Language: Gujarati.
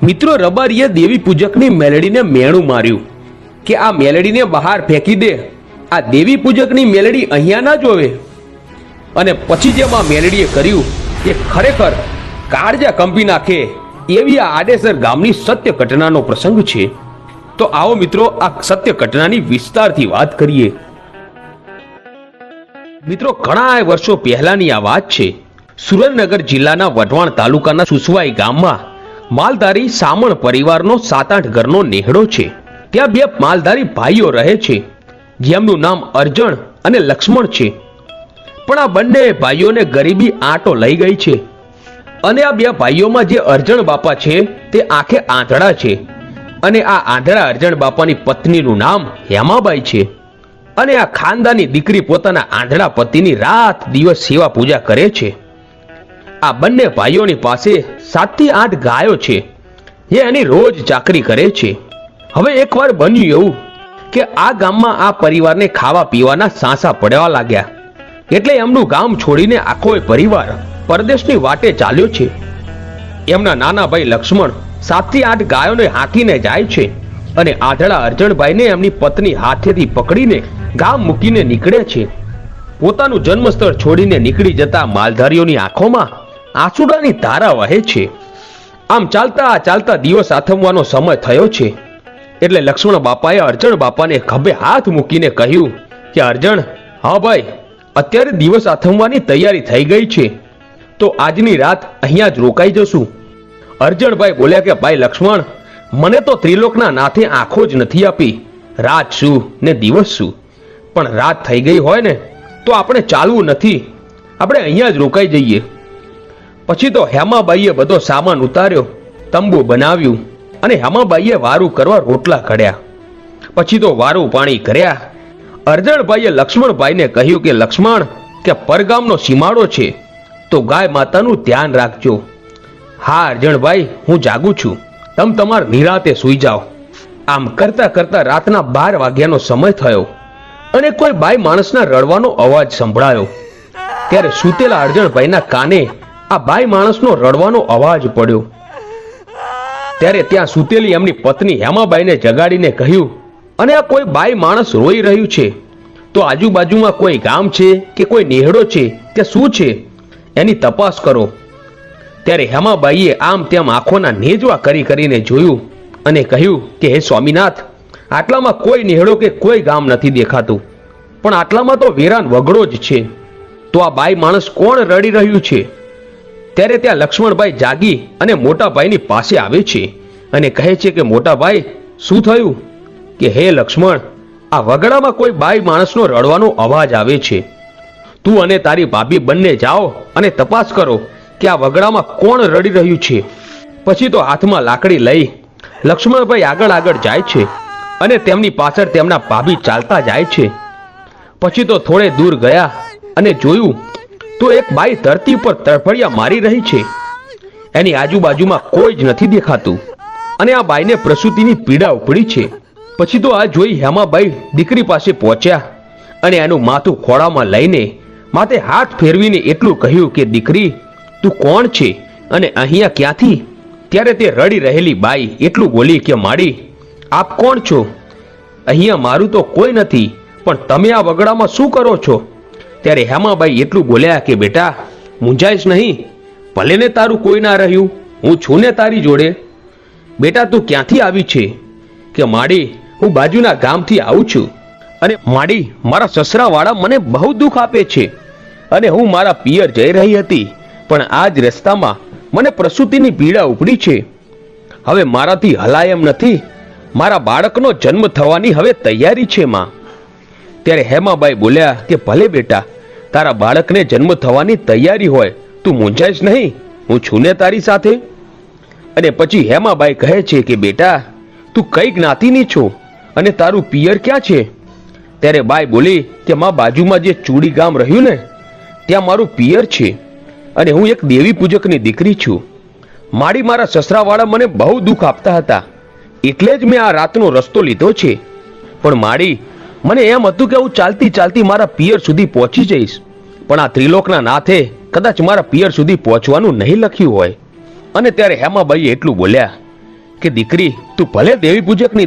મિત્રો રબારીએ દેવી પૂજકની મેલડીને મેણું માર્યું કે આ મેલડીને બહાર ફેંકી દે, આ દેવી પૂજકની મેલડી અહીંયા ના જોવે. અને પછી જેમ આ મેલડીએ કર્યું એ ખરેખર કાળજા કંપી નાખે એવી આ આડેસર ગામની સત્ય ઘટનાનો પ્રસંગ છે. તો આવો મિત્રો આ સત્ય ઘટનાની વિસ્તારથી વાત કરીએ. મિત્રો ઘણા વર્ષો પહેલાની આ વાત છે. સુરેન્દ્રનગર જિલ્લાના વઢવાણ તાલુકાના સુસવાઈ ગામમાં માલધારી સામણ પરિવારનો 7-8 ઘરનો નેહડો છે. ત્યાં બે માલધારી ભાઈઓ રહે છે જેમનું નામ અર્જણ અને લક્ષ્મણ છે. પણ આ બંને ભાઈઓને ગરીબી આંટો લઈ ગઈ છે. અને આ બે ભાઈઓમાં જે અર્જણ બાપા છે તે આંખે આંધળા છે. અને આ આંધળા અર્જણ બાપાની પત્નીનું નામ હેમાબાઈ છે. અને આ ખાનદાની દીકરી પોતાના આંધળા પતિની રાત દિવસ સેવા પૂજા કરે છે. આ બંને ભાઈઓની પાસે 7 થી 8 ગાયો છે જે એની રોજ ચાકરી કરે છે. હવે એકવાર બન્યું એવું કે આ ગામમાં આ પરિવારને ખાવા પીવાના સાંસા પડવા લાગ્યા. એટલે એમનું ગામ છોડીને આખો પરિવાર પરદેશની વાટે ચાલ્યો છે. એમના નાના ભાઈ લક્ષ્મણ 7 થી 8 ગાયોને હાંકીને જાય છે અને આંધળા અર્જણભાઈને એમની પત્ની હાથેથી પકડીને ગામ મૂકીને નીકળે છે. પોતાનું જન્મસ્થળ છોડીને નીકળી જતા માલધારીઓની આંખોમાં આંસુડાની ધારા વહે છે. આમ ચાલતા ચાલતા દિવસ આથમવાનો સમય થયો છે. એટલે લક્ષ્મણ બાપાએ અર્જણ બાપાને ખભે હાથ મૂકીને કહ્યું કે અર્જણ, હા ભાઈ, અત્યારે દિવસ આથમવાની તૈયારી થઈ ગઈ છે તો આજની રાત અહીંયા જ રોકાઈ જશું. અર્જણભાઈ બોલ્યા કે ભાઈ લક્ષ્મણ, મને તો ત્રિલોકના નાથે આંખો જ નથી આપી. રાત શું ને દિવસ શું, પણ રાત થઈ ગઈ હોય ને તો આપણે ચાલવું નથી, આપણે અહીંયા જ રોકાઈ જઈએ. પછી તો હેમાબાઈએ બધો સામાન ઉતાર્યો, તંબુ બનાવ્યું અને હેમાબાઈએ વારું કરવા રોટલા ઘડ્યા. પછી તો વારું પાણી કર્યા. અર્જણભાઈએ લક્ષ્મણભાઈને કહ્યું કે લક્ષ્મણ, કે પરગામનો સીમાડો છે તો ગાય માતાનું ધ્યાન રાખજો. હા અર્જણભાઈ, હું જાગું છું, તમ તમાર નિરાતે સૂઈ જાઓ. આમ કરતા કરતા રાતના 12 વાગ્યાનો સમય થયો અને કોઈ બાઈ માણસના રડવાનો અવાજ સંભળાયો. ત્યારે સૂતેલા અર્જણભાઈના કાને આ બાઈ માણસનો રડવાનો અવાજ પડ્યો. ત્યારે ત્યાં સૂતેલી એમની પત્ની હેમાબાઈને જગાડીને કહ્યું, અને આ કોઈ બાઈ માણસ રોઈ રહ્યું છે તો આજુબાજુમાં કોઈ ગામ છે કે કોઈ નેહડો છે કે શું છે એની તપાસ કરો. ત્યારે હેમાબાઈએ આમ તેમ આંખોના નેજવા કરીને જોયું અને કહ્યું કે હે સ્વામિનાથ, આટલામાં કોઈ નેહડો કે કોઈ ગામ નથી દેખાતું, પણ આટલામાં તો વેરાન વગડો જ છે. તો આ બાઈ માણસ કોણ રડી રહ્યું છે? ત્યારે ત્યાં લક્ષ્મણભાઈ જાગી અને મોટા ભાઈની પાસે આવે છે અને કહે છે કે મોટા ભાઈ, શું થયું? કે હે લક્ષ્મણ, આ વગડામાં કોઈ બાઈ માણસનો રડવાનો અવાજ આવે છે. તું અને તારી ભાભી બંને જાઓ અને તપાસ કરો કે આ વગડામાં કોણ રડી રહ્યું છે. પછી તો હાથમાં લાકડી લઈ લક્ષ્મણભાઈ આગળ જાય છે અને તેમની પાછળ તેમના ભાભી ચાલતા જાય છે. પછી તો થોડે દૂર ગયા અને જોયું તો એક બાઈ ધરતી પર તરફડિયા મારી રહી છે. એની આજુબાજુમાં કોઈ જ નથી દેખાતું અને આ બાઈને પ્રસૂતિની પીડા ઉપડી છે. પછી તો આ જોઈ હેમાબાઈ દીકરી પાસે પહોંચ્યા અને એનું માથું ખોળામાં લઈને માથે હાથ ફેરવીને એટલું કહ્યું કે દીકરી, તું કોણ છે અને અહીંયા ક્યાંથી? ત્યારે તે રડી રહેલી બાઈ એટલું બોલી કે માડી, આપ કોણ છો? અહીંયા મારું તો કોઈ નથી, પણ તમે આ વગડામાં શું કરો છો? ત્યારે હેમાબાઈ એટલું બોલ્યા કે બેટા, મૂંઝાઈશ નહીં, ભલે ને તારું કોઈ ના રહ્યું, હું છું ને તારી જોડે. બેટા તું ક્યાંથી આવી છે? કે માડી, હું બાજુના ગામથી આવું છું અને માડી, મારા સસરાવાળા મને બહુ દુઃખ આપે છે અને હું મારા પિયર જઈ રહી હતી, પણ આ જ રસ્તામાં મને પ્રસૂતિની પીડા ઉપડી છે. હવે મારાથી હલાય એમ નથી, મારા બાળકનો જન્મ થવાની હવે તૈયારી છે માં. ત્યારે હેમાબાઈ બોલ્યા કે ભલે બેટા, તારા બાળકને જન્મ થવાની તૈયારી હોય, તું મૂંઝાઈશ નહીં, હું છું ને તારી સાથે. અને પછી હેમાબાઈ કહે છે કે બેટા, તું કઈ જ્ઞાતિની છો અને તારું પિયર ક્યાં છે? ત્યારે બાઈ બોલી કે માં, બાજુમાં જે ચૂડી ગામ રહ્યું ને ત્યાં મારું પિયર છે અને હું એક દેવી પૂજકની દીકરી છું. માડી, મારા સસરાવાળા મને બહુ દુઃખ આપતા હતા એટલે જ મેં આ રાતનો રસ્તો લીધો છે. પણ માડી, મને એમ હતું કે હું ચાલતી ચાલતી મારા પિયર સુધી પહોંચી જઈશ, પણ આ ત્રિલોકના નાથે કદાચ મારા પિયર સુધી પહોંચવાનું નહીં લખ્યું હોય. અને ત્યારે હેમાબાઈ એટલું બોલ્યા કે દીકરી તું ભલે દેવી પૂજકની દીકરી